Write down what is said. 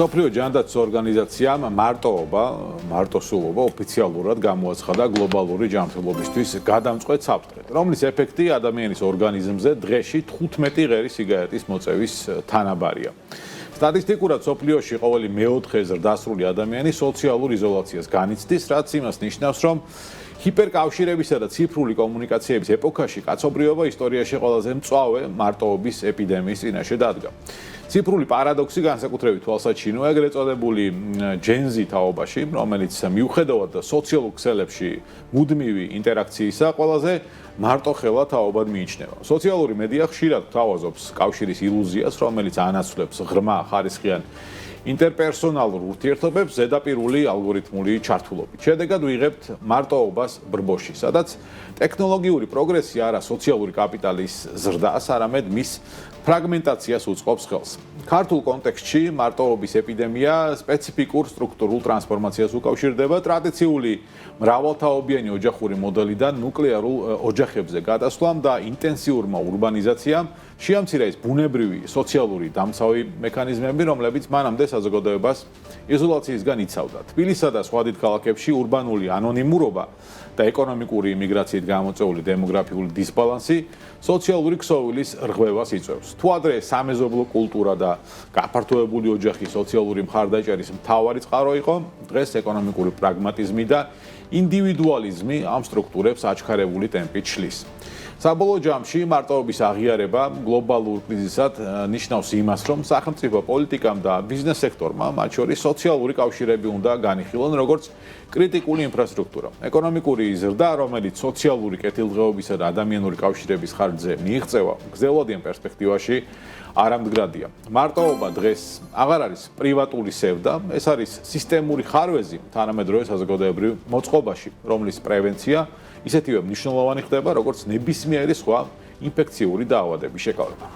მსოფლიო ჯანდაცვის ორგანიზაციამ მარტოსულობა ოფიციალურად გამოაცხადა გლობალური ჯანმრთელობისთვის გადამწყვეტ საფრთხედ, რომლის ეფექტი ადამიანის ორგანიზმზე დღეში 15 ღერი სიგარეტის მოწევის თანაბარია. სტატისტიკურად მსოფლიოში ყოველი მეოთხე ზრდასრული ადამიანი სოციალურ იზოლაციას განიცდის, რაც იმას ნიშნავს, რომ ჰიპერკავშირებისა და ციფრული კომუნიკაციების ეპოქაში კაცობრიობა ისტორიაში ყველაზე მწვავე მარტოობის ეპიდემიის წინაშე დადგა. ციფრული პარადოქსი განსაკუთრებით თვალსაჩინოა ეგრეთ წოდებული ჯენზი თაობაში, რომელიც მიუხედავად სოციალურ ქსელებში მუდმივი ინტერაქციისა, ყველაზე მარტოხელა თაობად მიიჩნევა. სოციალური მედია ხშირად გვთავაზობს კავშირის ილუზიას, რომელიც ანაცვლებს ღრმა ხარისხიან ინტერპერსონალურ ურთიერთობებს ზედაპირული ალგორითმული ჩართულობით. შედეგად ვიღებთ მარტოობას ბრბოში, სადაც ტექნოლოგიური პროგრესი არა სოციალური კაპიტალის ზრდას, არამედ მის ფრაგმენტაციას უწყობს ხელს. ქართულ კონტექსტში მარტოობის ეპიდემია სპეციფიკურ სტრუქტურულ ტრანსფორმაციას უკავშირდება ტრადიციული მრავალთაობიანი ოჯახური მოდელიდან ნუკლეარულ ოჯახებზე გადასვლამ და ინტენსიურმა ურბანიზაციამ შეამცირა ის ბუნებრივი სოციალური დამცავი მექანიზმები, რომლებიც მანამდე საზოგადოებას იზოლაციისგან იცავდა. თბილისსა და სხვა დიდ ქალაქებში ურბანული ანონიმურობა და ეკონომიკური იმიგრაციით გამოწვეული დემოგრაფიული დისბალანსი სოციალური ქსოვილის რღვევას იწვევს. თუ ადრე სამეზობლო კულტურა და გაფართოებული ოჯახი სოციალური მხარდაჭერის მთავარი წყარო იყო, დღეს ეკონომიკური პრაგმატიზმი და ინდივიდუალიზმი ამ სტრუქტურებს აჩქარებული ტემპით შლის. საბოლოო ჯამში მარტოობის აღიარება გლობალურ კრიზისად ნიშნავს იმას, რომ სახელმწიფო პოლიტიკამ და ბიზნეს სექტორმა, მათ შორის სოციალური კავშირები უნდა განიხილონ როგორც კრიტიკული ინფრასტრუქტურა. ეკონომიკური ზრდა, რომელიც სოციალური კეთილდღეობისა და ადამიანური კავშირების ხარჯზე მიიღწევა, გრძელვადიან პერსპექტივაში არამდგრადია. მარტოობა დღეს აღარ არის პრივატული სევდა, ეს არის სისტემური ხარვეზი თანამედროვე საზოგადოებრივ მოწყობაში, რომლის პრევენცია ისეთივე მნიშვნელოვანი ხდება, როგორც ნებისმიერი სხვა ინფექციური დაავადების შეკავება.